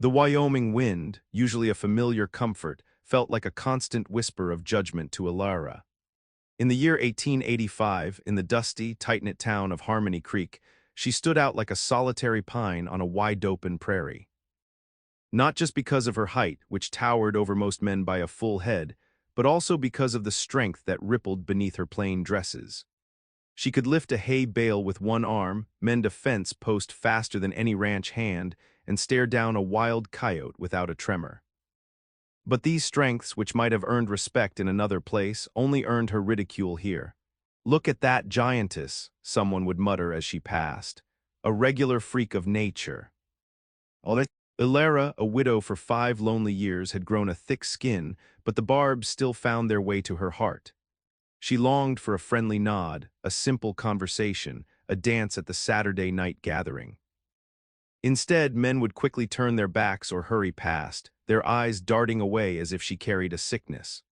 The Wyoming wind, usually a familiar comfort, felt like a constant whisper of judgment to Alara. In the year 1885, in the dusty, tight-knit town of Harmony Creek, she stood out like a solitary pine on a wide-open prairie. Not just because of her height, which towered over most men by a full head, but also because of the strength that rippled beneath her plain dresses. She could lift a hay bale with one arm, mend a fence post faster than any ranch hand, and stare down a wild coyote without a tremor. But these strengths, which might have earned respect in another place, only earned her ridicule here. "Look at that giantess," someone would mutter as she passed. "A regular freak of nature." Ilara, a widow for 5 lonely years, had grown a thick skin, but the barbs still found their way to her heart. She longed for a friendly nod, a simple conversation, a dance at the Saturday night gathering. Instead, men would quickly turn their backs or hurry past, their eyes darting away as if she carried a sickness.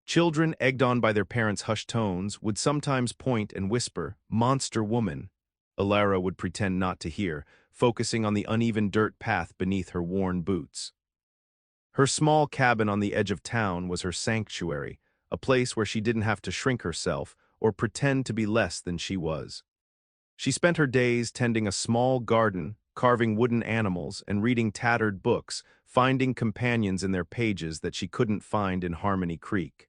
Children, egged on by their parents' hushed tones, would sometimes point and whisper, "Monster woman." Alara would pretend not to hear, focusing on the uneven dirt path beneath her worn boots. Her small cabin on the edge of town was her sanctuary, a place where she didn't have to shrink herself or pretend to be less than she was. She spent her days tending a small garden, carving wooden animals, and reading tattered books, finding companions in their pages that she couldn't find in Harmony Creek.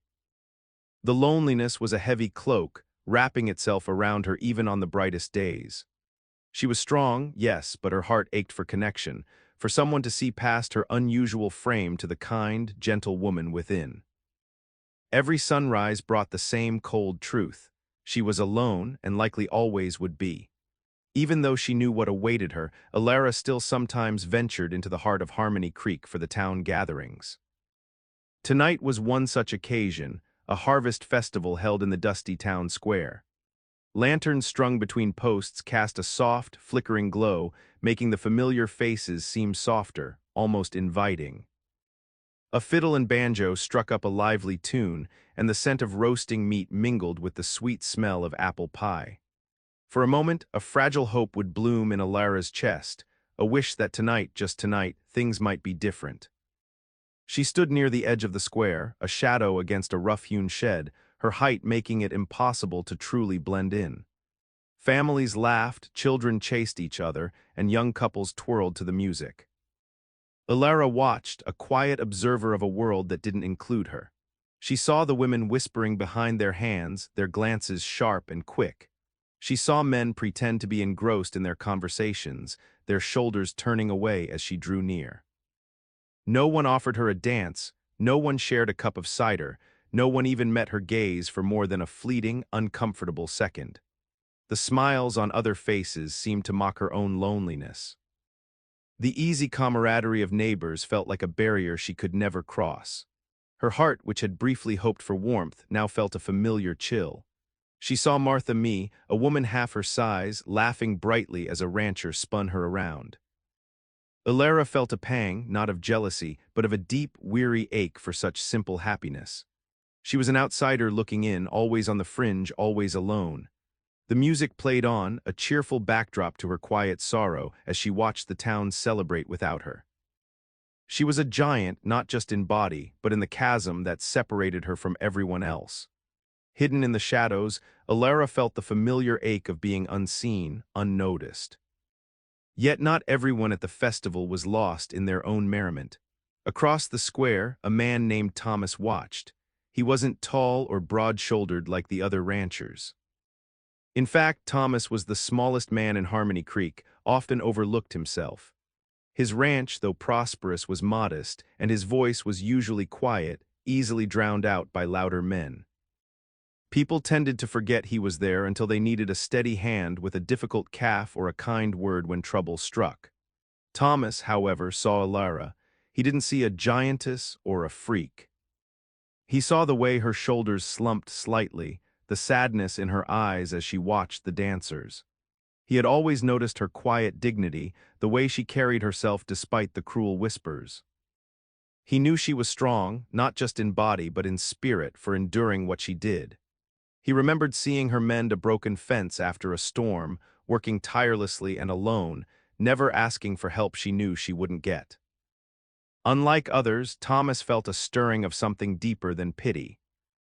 The loneliness was a heavy cloak, wrapping itself around her even on the brightest days. She was strong, yes, but her heart ached for connection, for someone to see past her unusual frame to the kind, gentle woman within. Every sunrise brought the same cold truth. She was alone and likely always would be. Even though she knew what awaited her, Alara still sometimes ventured into the heart of Harmony Creek for the town gatherings. Tonight was one such occasion, a harvest festival held in the dusty town square. Lanterns strung between posts cast a soft, flickering glow, making the familiar faces seem softer, almost inviting. A fiddle and banjo struck up a lively tune, and the scent of roasting meat mingled with the sweet smell of apple pie. For a moment, a fragile hope would bloom in Alara's chest, a wish that tonight, just tonight, things might be different. She stood near the edge of the square, a shadow against a rough-hewn shed, her height making it impossible to truly blend in. Families laughed, children chased each other, and young couples twirled to the music. Alara watched, a quiet observer of a world that didn't include her. She saw the women whispering behind their hands, their glances sharp and quick. She saw men pretend to be engrossed in their conversations, their shoulders turning away as she drew near. No one offered her a dance, no one shared a cup of cider, no one even met her gaze for more than a fleeting, uncomfortable second. The smiles on other faces seemed to mock her own loneliness. The easy camaraderie of neighbors felt like a barrier she could never cross. Her heart, which had briefly hoped for warmth, now felt a familiar chill. She saw Martha Mee, a woman half her size, laughing brightly as a rancher spun her around. Alara felt a pang, not of jealousy, but of a deep, weary ache for such simple happiness. She was an outsider looking in, always on the fringe, always alone. The music played on, a cheerful backdrop to her quiet sorrow, as she watched the town celebrate without her. She was a giant, not just in body, but in the chasm that separated her from everyone else. Hidden in the shadows, Alara felt the familiar ache of being unseen, unnoticed. Yet not everyone at the festival was lost in their own merriment. Across the square, a man named Thomas watched. He wasn't tall or broad-shouldered like the other ranchers. In fact, Thomas was the smallest man in Harmony Creek, often overlooked himself. His ranch, though prosperous, was modest, and his voice was usually quiet, easily drowned out by louder men. People tended to forget he was there until they needed a steady hand with a difficult calf or a kind word when trouble struck. Thomas, however, saw Alara. He didn't see a giantess or a freak. He saw the way her shoulders slumped slightly, the sadness in her eyes as she watched the dancers. He had always noticed her quiet dignity, the way she carried herself despite the cruel whispers. He knew she was strong, not just in body but in spirit, for enduring what she did. He remembered seeing her mend a broken fence after a storm, working tirelessly and alone, never asking for help she knew she wouldn't get. Unlike others, Thomas felt a stirring of something deeper than pity.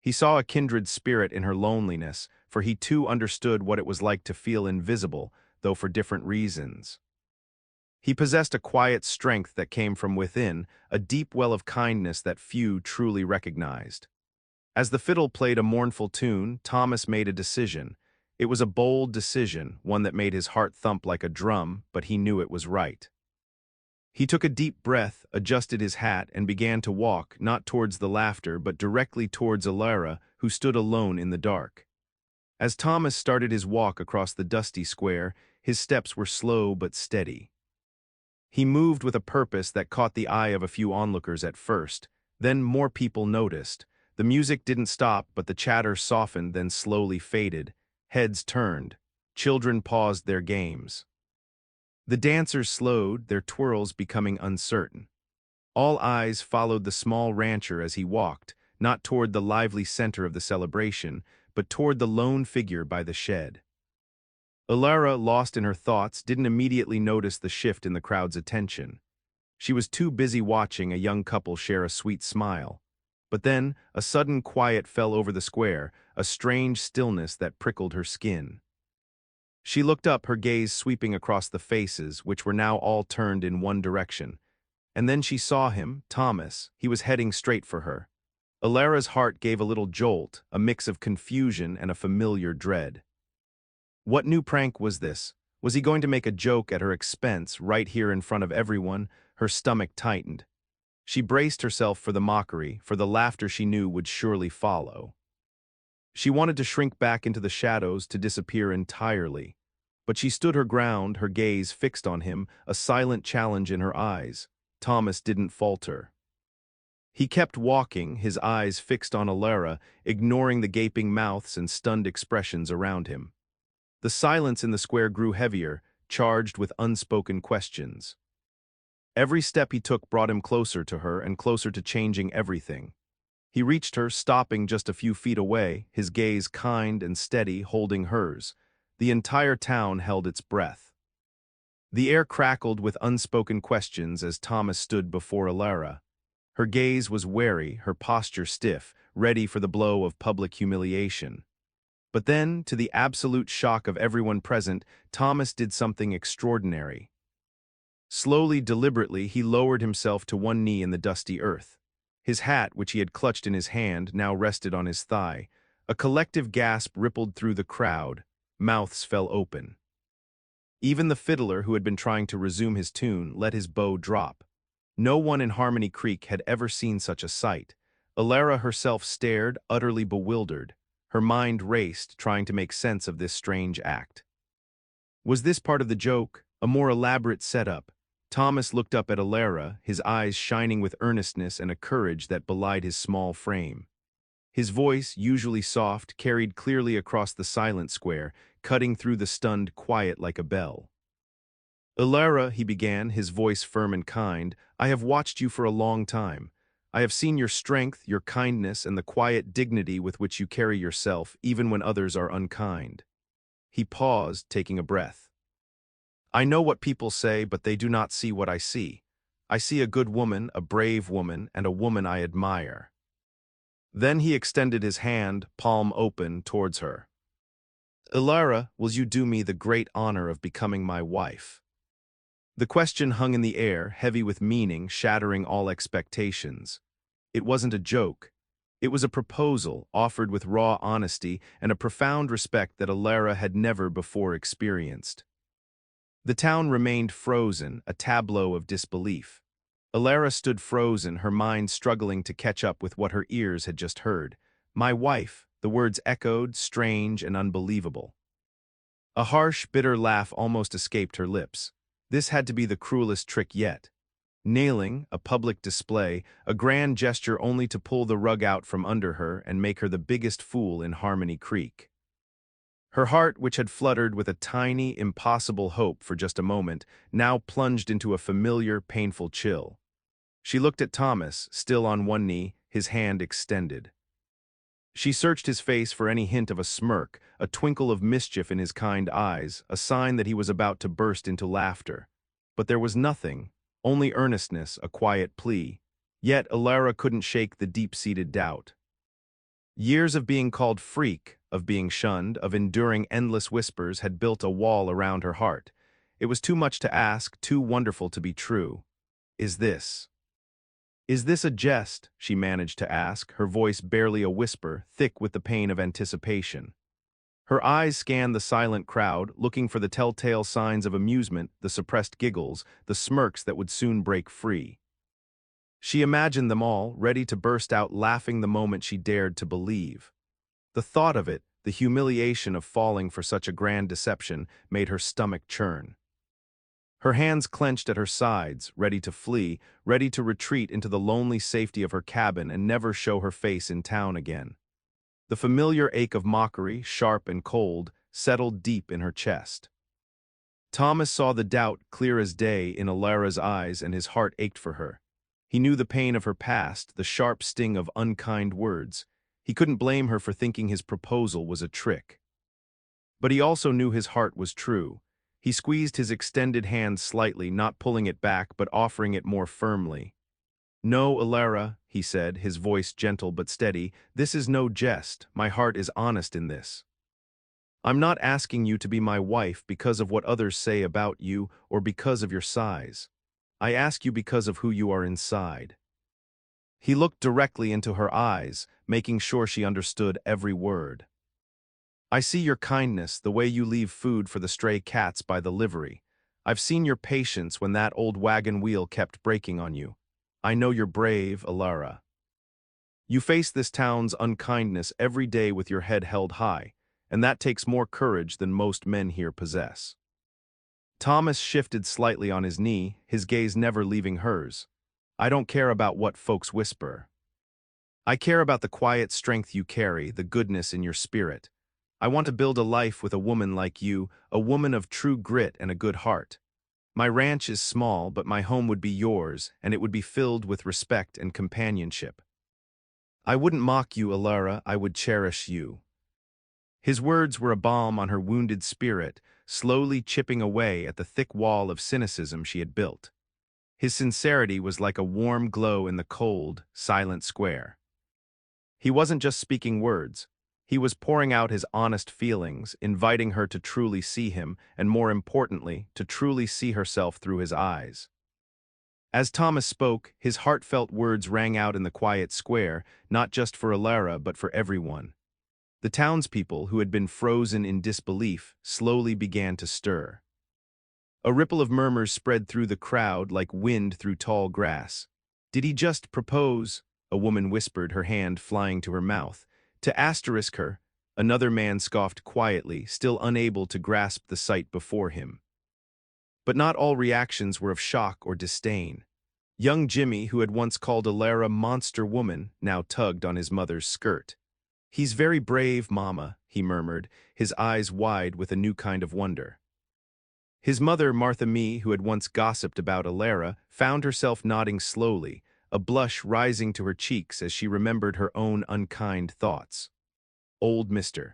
He saw a kindred spirit in her loneliness, for he too understood what it was like to feel invisible, though for different reasons. He possessed a quiet strength that came from within, a deep well of kindness that few truly recognized. As the fiddle played a mournful tune, Thomas made a decision. It was a bold decision, one that made his heart thump like a drum, but he knew it was right. He took a deep breath, adjusted his hat, and began to walk, not towards the laughter, but directly towards Alara, who stood alone in the dark. As Thomas started his walk across the dusty square, his steps were slow but steady. He moved with a purpose that caught the eye of a few onlookers at first. Then more people noticed. The music didn't stop, but the chatter softened, then slowly faded. Heads turned. Children paused their games. The dancers slowed, their twirls becoming uncertain. All eyes followed the small rancher as he walked, not toward the lively center of the celebration, but toward the lone figure by the shed. Alara, lost in her thoughts, didn't immediately notice the shift in the crowd's attention. She was too busy watching a young couple share a sweet smile. But then, a sudden quiet fell over the square, a strange stillness that prickled her skin. She looked up, her gaze sweeping across the faces, which were now all turned in one direction. And then she saw him, Thomas. He was heading straight for her. Alara's heart gave a little jolt, a mix of confusion and a familiar dread. What new prank was this? Was he going to make a joke at her expense, right here in front of everyone? Her stomach tightened. She braced herself for the mockery, for the laughter she knew would surely follow. She wanted to shrink back into the shadows, to disappear entirely. But she stood her ground, her gaze fixed on him, a silent challenge in her eyes. Thomas didn't falter. He kept walking, his eyes fixed on Alara, ignoring the gaping mouths and stunned expressions around him. The silence in the square grew heavier, charged with unspoken questions. Every step he took brought him closer to her and closer to changing everything. He reached her, stopping just a few feet away, his gaze kind and steady, holding hers. The entire town held its breath. The air crackled with unspoken questions as Thomas stood before Alara. Her gaze was wary, her posture stiff, ready for the blow of public humiliation. But then, to the absolute shock of everyone present, Thomas did something extraordinary. Slowly, deliberately, he lowered himself to one knee in the dusty earth. His hat, which he had clutched in his hand, now rested on his thigh. A collective gasp rippled through the crowd. Mouths fell open. Even the fiddler, who had been trying to resume his tune, let his bow drop. No one in Harmony Creek had ever seen such a sight. Alara herself stared, utterly bewildered. Her mind raced, trying to make sense of this strange act. Was this part of the joke, a more elaborate setup? Thomas looked up at Alara, his eyes shining with earnestness and a courage that belied his small frame. His voice, usually soft, carried clearly across the silent square, cutting through the stunned quiet like a bell. Alara, he began, his voice firm and kind, I have watched you for a long time. I have seen your strength, your kindness, and the quiet dignity with which you carry yourself, even when others are unkind. He paused, taking a breath. I know what people say, but they do not see what I see. I see a good woman, a brave woman, and a woman I admire. Then he extended his hand, palm open, towards her. Alara, will you do me the great honor of becoming my wife? The question hung in the air, heavy with meaning, shattering all expectations. It wasn't a joke. It was a proposal, offered with raw honesty and a profound respect that Alara had never before experienced. The town remained frozen, a tableau of disbelief. Alara stood frozen, her mind struggling to catch up with what her ears had just heard. My wife, the words echoed, strange and unbelievable. A harsh, bitter laugh almost escaped her lips. This had to be the cruelest trick yet. Nailing, a public display, a grand gesture only to pull the rug out from under her and make her the biggest fool in Harmony Creek. Her heart, which had fluttered with a tiny, impossible hope for just a moment, now plunged into a familiar, painful chill. She looked at Thomas, still on one knee, his hand extended. She searched his face for any hint of a smirk, a twinkle of mischief in his kind eyes, a sign that he was about to burst into laughter. But there was nothing, only earnestness, a quiet plea. Yet Alara couldn't shake the deep-seated doubt. Years of being called freak, of being shunned, of enduring endless whispers had built a wall around her heart. It was too much to ask, too wonderful to be true. Is this? Is this a jest? She managed to ask, her voice barely a whisper, thick with the pain of anticipation. Her eyes scanned the silent crowd, looking for the telltale signs of amusement, the suppressed giggles, the smirks that would soon break free. She imagined them all, ready to burst out laughing the moment she dared to believe. The thought of it, the humiliation of falling for such a grand deception, made her stomach churn. Her hands clenched at her sides, ready to flee, ready to retreat into the lonely safety of her cabin and never show her face in town again. The familiar ache of mockery, sharp and cold, settled deep in her chest. Thomas saw the doubt clear as day in Alara's eyes, and his heart ached for her. He knew the pain of her past, the sharp sting of unkind words. He couldn't blame her for thinking his proposal was a trick. But he also knew his heart was true. He squeezed his extended hand slightly, not pulling it back, but offering it more firmly. "No, Alara," he said, his voice gentle but steady, "this is no jest. My heart is honest in this. I'm not asking you to be my wife because of what others say about you or because of your size. I ask you because of who you are inside." He looked directly into her eyes, making sure she understood every word. "I see your kindness, the way you leave food for the stray cats by the livery. I've seen your patience when that old wagon wheel kept breaking on you. I know you're brave, Alara. You face this town's unkindness every day with your head held high, and that takes more courage than most men here possess." Thomas shifted slightly on his knee, his gaze never leaving hers. "I don't care about what folks whisper. I care about the quiet strength you carry, the goodness in your spirit. I want to build a life with a woman like you, a woman of true grit and a good heart. My ranch is small, but my home would be yours, and it would be filled with respect and companionship. I wouldn't mock you, Alara, I would cherish you." His words were a balm on her wounded spirit, slowly chipping away at the thick wall of cynicism she had built. His sincerity was like a warm glow in the cold, silent square. He wasn't just speaking words. He was pouring out his honest feelings, inviting her to truly see him, and more importantly, to truly see herself through his eyes. As Thomas spoke, his heartfelt words rang out in the quiet square, not just for Alara but for everyone. The townspeople, who had been frozen in disbelief, slowly began to stir. A ripple of murmurs spread through the crowd like wind through tall grass. "Did he just propose?" a woman whispered, her hand flying to her mouth. "To asterisk her," another man scoffed quietly, still unable to grasp the sight before him. But not all reactions were of shock or disdain. Young Jimmy, who had once called Alara monster woman, now tugged on his mother's skirt. "He's very brave, Mama," he murmured, his eyes wide with a new kind of wonder. His mother, Martha Mee, who had once gossiped about Alara, found herself nodding slowly, a blush rising to her cheeks as she remembered her own unkind thoughts. Old Mr.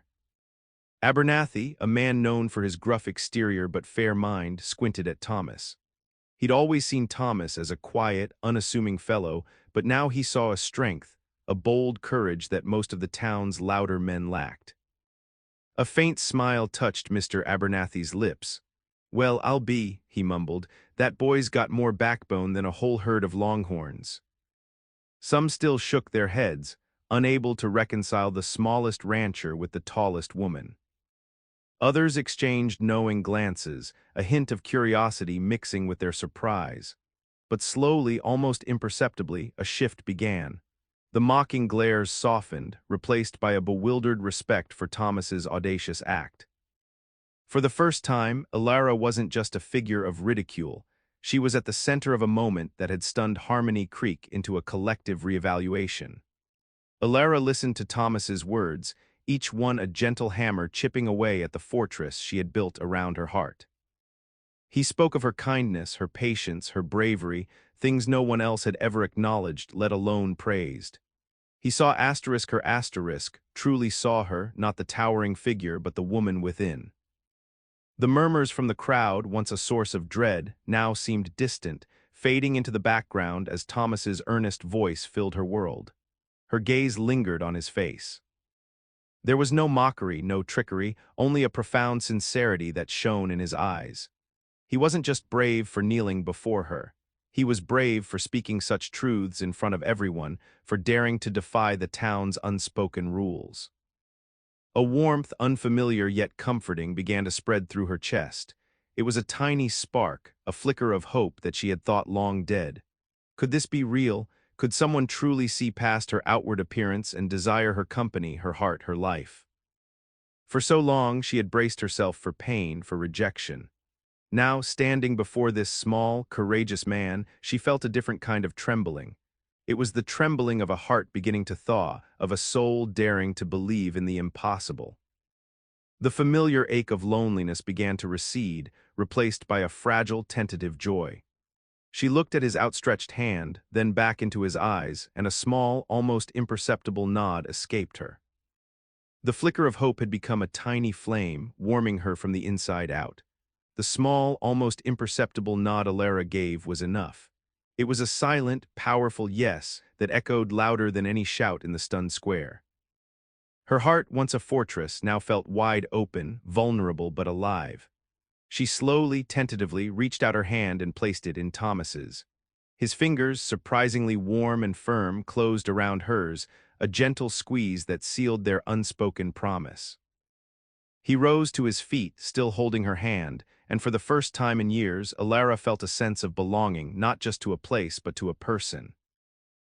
Abernathy, a man known for his gruff exterior but fair mind, squinted at Thomas. He'd always seen Thomas as a quiet, unassuming fellow, but now he saw a strength, a bold courage that most of the town's louder men lacked. A faint smile touched Mr. Abernathy's lips. "Well, I'll be," he mumbled, "that boy's got more backbone than a whole herd of longhorns." Some still shook their heads, unable to reconcile the smallest rancher with the tallest woman. Others exchanged knowing glances, a hint of curiosity mixing with their surprise. But slowly, almost imperceptibly, a shift began. The mocking glares softened, replaced by a bewildered respect for Thomas's audacious act. For the first time, Alara wasn't just a figure of ridicule. She was at the center of a moment that had stunned Harmony Creek into a collective reevaluation. Alara listened to Thomas's words, each one a gentle hammer chipping away at the fortress she had built around her heart. He spoke of her kindness, her patience, her bravery, things no one else had ever acknowledged, let alone praised. He saw her asterisk, truly saw her, not the towering figure but the woman within. The murmurs from the crowd, once a source of dread, now seemed distant, fading into the background as Thomas's earnest voice filled her world. Her gaze lingered on his face. There was no mockery, no trickery, only a profound sincerity that shone in his eyes. He wasn't just brave for kneeling before her. He was brave for speaking such truths in front of everyone, for daring to defy the town's unspoken rules. A warmth, unfamiliar yet comforting, began to spread through her chest. It was a tiny spark, a flicker of hope that she had thought long dead. Could this be real? Could someone truly see past her outward appearance and desire her company, her heart, her life? For so long, she had braced herself for pain, for rejection. Now, standing before this small, courageous man, she felt a different kind of trembling. It was the trembling of a heart beginning to thaw, of a soul daring to believe in the impossible. The familiar ache of loneliness began to recede, replaced by a fragile, tentative joy. She looked at his outstretched hand, then back into his eyes, and a small, almost imperceptible nod escaped her. The flicker of hope had become a tiny flame, warming her from the inside out. The small, almost imperceptible nod Alara gave was enough. It was a silent, powerful yes that echoed louder than any shout in the stunned square. Her heart, once a fortress, now felt wide open, vulnerable but alive. She slowly, tentatively reached out her hand and placed it in Thomas's. His fingers, surprisingly warm and firm, closed around hers, a gentle squeeze that sealed their unspoken promise. He rose to his feet, still holding her hand, and for the first time in years, Alara felt a sense of belonging, not just to a place, but to a person.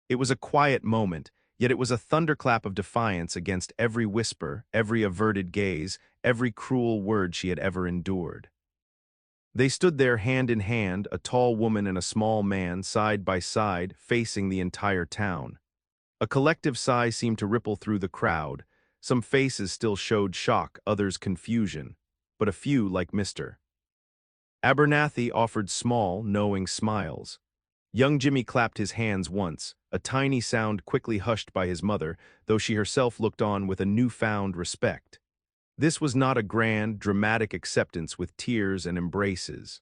It was a quiet moment, yet it was a thunderclap of defiance against every whisper, every averted gaze, every cruel word she had ever endured. They stood there hand in hand, a tall woman and a small man, side by side, facing the entire town. A collective sigh seemed to ripple through the crowd. Some faces still showed shock, others confusion, but a few, like Mr. Abernathy, offered small, knowing smiles. Young Jimmy clapped his hands once, a tiny sound quickly hushed by his mother, though she herself looked on with a newfound respect. This was not a grand, dramatic acceptance with tears and embraces.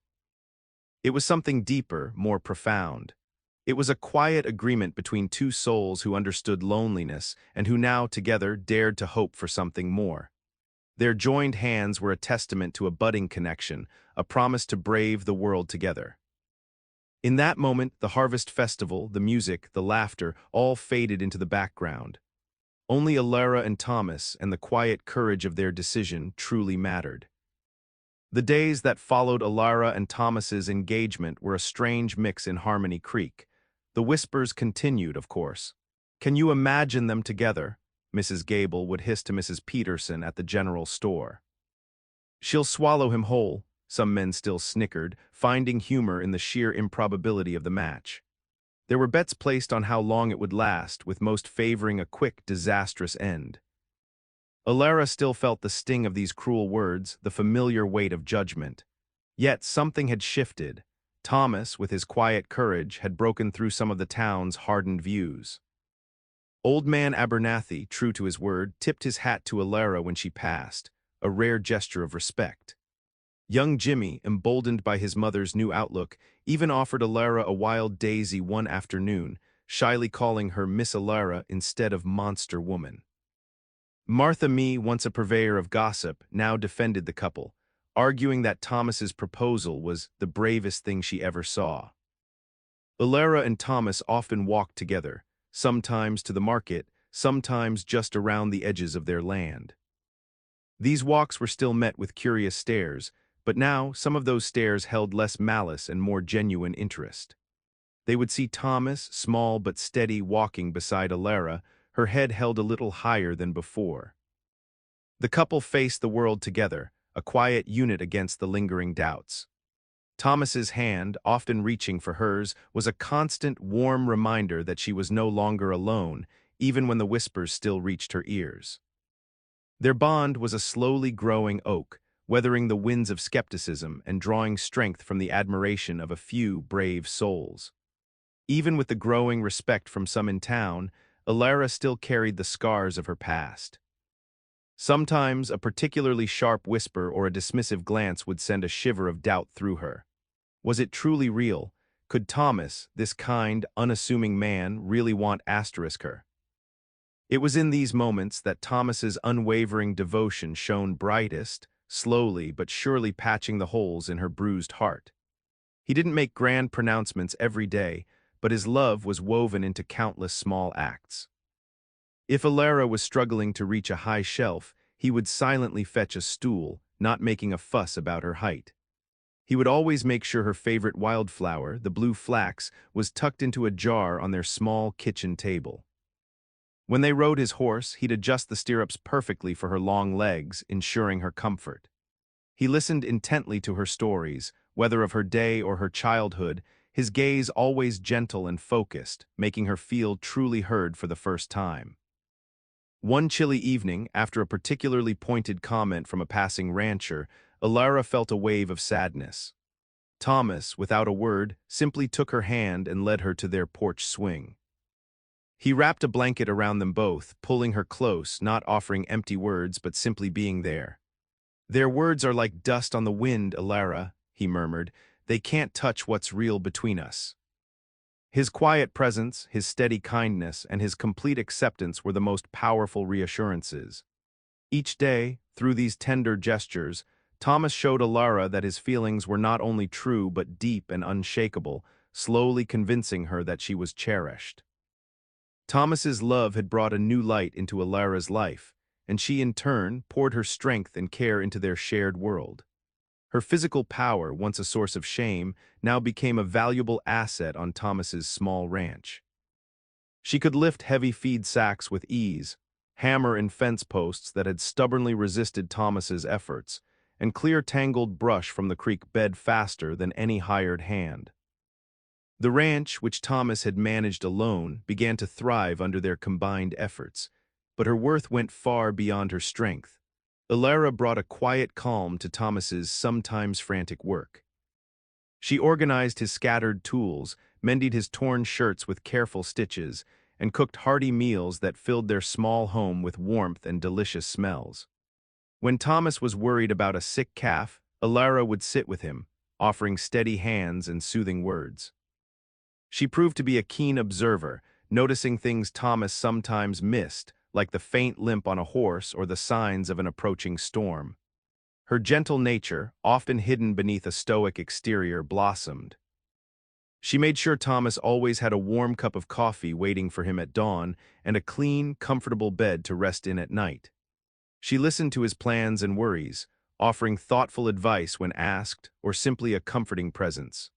It was something deeper, more profound. It was a quiet agreement between two souls who understood loneliness and who now, together, dared to hope for something more. Their joined hands were a testament to a budding connection, a promise to brave the world together. In that moment, the harvest festival, the music, the laughter, all faded into the background. Only Alara and Thomas and the quiet courage of their decision truly mattered. The days that followed Alara and Thomas's engagement were a strange mix in Harmony Creek. The whispers continued, of course. "Can you imagine them together?" Mrs. Gable would hiss to Mrs. Peterson at the general store. "She'll swallow him whole," some men still snickered, finding humor in the sheer improbability of the match. There were bets placed on how long it would last, with most favoring a quick, disastrous end. Alara still felt the sting of these cruel words, the familiar weight of judgment. Yet something had shifted. Thomas, with his quiet courage, had broken through some of the town's hardened views. Old man Abernathy, true to his word, tipped his hat to Alara when she passed, a rare gesture of respect. Young Jimmy, emboldened by his mother's new outlook, even offered Alara a wild daisy one afternoon, shyly calling her Miss Alara instead of Monster Woman. Martha Mee, once a purveyor of gossip, now defended the couple, arguing that Thomas's proposal was the bravest thing she ever saw. Alara and Thomas often walked together, sometimes to the market, sometimes just around the edges of their land. These walks were still met with curious stares, but now some of those stares held less malice and more genuine interest. They would see Thomas, small but steady, walking beside Alara, her head held a little higher than before. The couple faced the world together, a quiet unit against the lingering doubts. Thomas's hand, often reaching for hers, was a constant, warm reminder that she was no longer alone, even when the whispers still reached her ears. Their bond was a slowly growing oak, weathering the winds of skepticism and drawing strength from the admiration of a few brave souls. Even with the growing respect from some in town, Alara still carried the scars of her past. Sometimes a particularly sharp whisper or a dismissive glance would send a shiver of doubt through her. Was it truly real? Could Thomas, this kind, unassuming man, really want asterisk her? It was in these moments that Thomas's unwavering devotion shone brightest, slowly but surely patching the holes in her bruised heart. He didn't make grand pronouncements every day, but his love was woven into countless small acts. If Alara was struggling to reach a high shelf, he would silently fetch a stool, not making a fuss about her height. He would always make sure her favorite wildflower, the blue flax, was tucked into a jar on their small kitchen table. When they rode his horse, he'd adjust the stirrups perfectly for her long legs, ensuring her comfort. He listened intently to her stories, whether of her day or her childhood, his gaze always gentle and focused, making her feel truly heard for the first time. One chilly evening, after a particularly pointed comment from a passing rancher, Alara felt a wave of sadness. Thomas, without a word, simply took her hand and led her to their porch swing. He wrapped a blanket around them both, pulling her close, not offering empty words but simply being there. "Their words are like dust on the wind, Alara," he murmured. "They can't touch what's real between us." His quiet presence, his steady kindness, and his complete acceptance were the most powerful reassurances. Each day, through these tender gestures, Thomas showed Alara that his feelings were not only true but deep and unshakable, slowly convincing her that she was cherished. Thomas's love had brought a new light into Alara's life, and she in turn poured her strength and care into their shared world. Her physical power, once a source of shame, now became a valuable asset on Thomas's small ranch. She could lift heavy feed sacks with ease, hammer in fence posts that had stubbornly resisted Thomas's efforts, and clear tangled brush from the creek bed faster than any hired hand. The ranch, which Thomas had managed alone, began to thrive under their combined efforts, but her worth went far beyond her strength. Alara brought a quiet calm to Thomas's sometimes frantic work. She organized his scattered tools, mended his torn shirts with careful stitches, and cooked hearty meals that filled their small home with warmth and delicious smells. When Thomas was worried about a sick calf, Alara would sit with him, offering steady hands and soothing words. She proved to be a keen observer, noticing things Thomas sometimes missed, like the faint limp on a horse or the signs of an approaching storm. Her gentle nature, often hidden beneath a stoic exterior, blossomed. She made sure Thomas always had a warm cup of coffee waiting for him at dawn and a clean, comfortable bed to rest in at night. She listened to his plans and worries, offering thoughtful advice when asked or simply a comforting presence.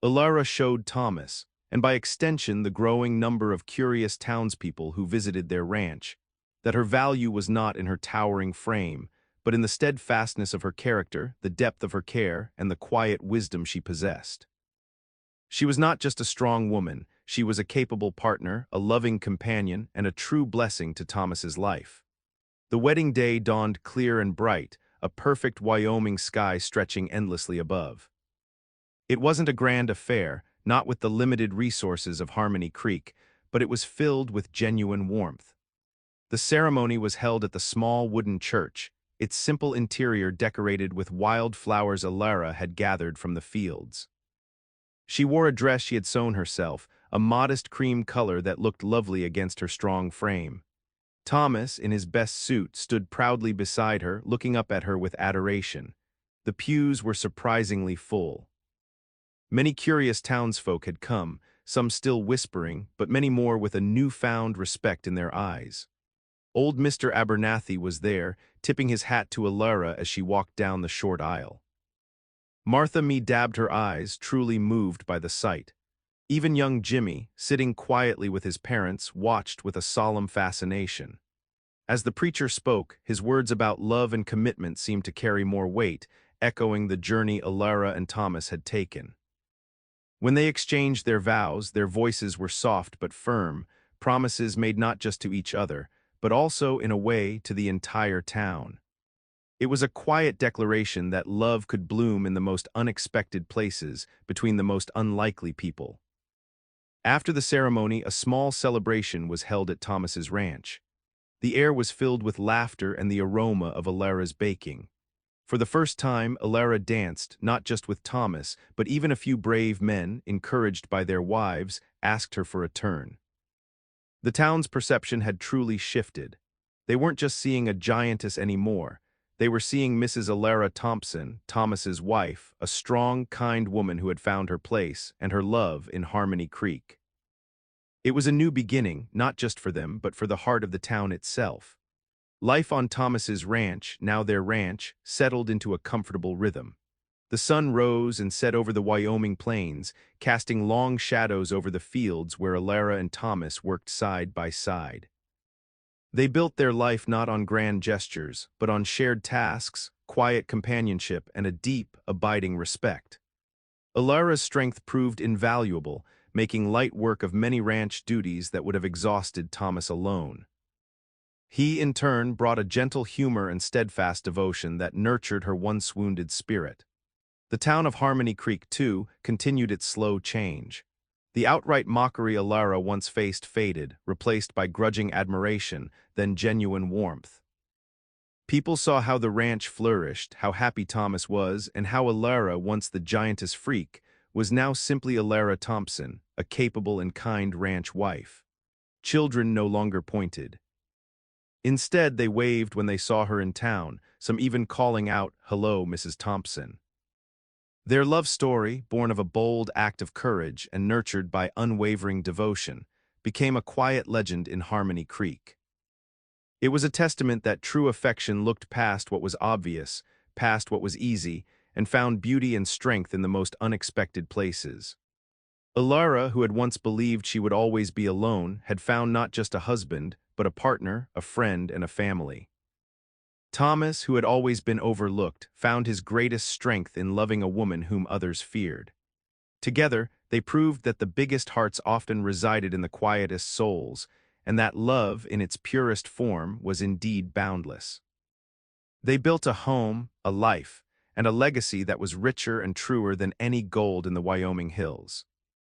Alara showed Thomas, and by extension the growing number of curious townspeople who visited their ranch, that her value was not in her towering frame, but in the steadfastness of her character, the depth of her care, and the quiet wisdom she possessed. She was not just a strong woman, she was a capable partner, a loving companion, and a true blessing to Thomas's life. The wedding day dawned clear and bright, a perfect Wyoming sky stretching endlessly above. It wasn't a grand affair, not with the limited resources of Harmony Creek, but it was filled with genuine warmth. The ceremony was held at the small wooden church, its simple interior decorated with wild flowers Alara had gathered from the fields. She wore a dress she had sewn herself, a modest cream color that looked lovely against her strong frame. Thomas, in his best suit, stood proudly beside her, looking up at her with adoration. The pews were surprisingly full. Many curious townsfolk had come, some still whispering, but many more with a newfound respect in their eyes. Old Mr. Abernathy was there, tipping his hat to Alara as she walked down the short aisle. Martha Mee dabbed her eyes, truly moved by the sight. Even young Jimmy, sitting quietly with his parents, watched with a solemn fascination. As the preacher spoke, his words about love and commitment seemed to carry more weight, echoing the journey Alara and Thomas had taken. When they exchanged their vows, their voices were soft but firm, promises made not just to each other, but also, in a way, to the entire town. It was a quiet declaration that love could bloom in the most unexpected places, between the most unlikely people. After the ceremony, a small celebration was held at Thomas's ranch. The air was filled with laughter and the aroma of Alara's baking. For the first time, Alara danced, not just with Thomas, but even a few brave men, encouraged by their wives, asked her for a turn. The town's perception had truly shifted. They weren't just seeing a giantess anymore. They were seeing Mrs. Alara Thompson, Thomas's wife, a strong, kind woman who had found her place and her love in Harmony Creek. It was a new beginning, not just for them, but for the heart of the town itself. Life on Thomas's ranch, now their ranch, settled into a comfortable rhythm. The sun rose and set over the Wyoming plains, casting long shadows over the fields where Alara and Thomas worked side by side. They built their life not on grand gestures, but on shared tasks, quiet companionship, and a deep, abiding respect. Alara's strength proved invaluable, making light work of many ranch duties that would have exhausted Thomas alone. He, in turn, brought a gentle humor and steadfast devotion that nurtured her once wounded spirit. The town of Harmony Creek, too, continued its slow change. The outright mockery Alara once faced faded, replaced by grudging admiration, then genuine warmth. People saw how the ranch flourished, how happy Thomas was, and how Alara, once the giantess freak, was now simply Alara Thompson, a capable and kind ranch wife. Children no longer pointed. Instead, they waved when they saw her in town, some even calling out, "Hello, Mrs. Thompson." Their love story, born of a bold act of courage and nurtured by unwavering devotion, became a quiet legend in Harmony Creek. It was a testament that true affection looked past what was obvious, past what was easy, and found beauty and strength in the most unexpected places. Alara, who had once believed she would always be alone, had found not just a husband, but a partner, a friend, and a family. Thomas, who had always been overlooked, found his greatest strength in loving a woman whom others feared. Together, they proved that the biggest hearts often resided in the quietest souls, and that love, in its purest form, was indeed boundless. They built a home, a life, and a legacy that was richer and truer than any gold in the Wyoming hills.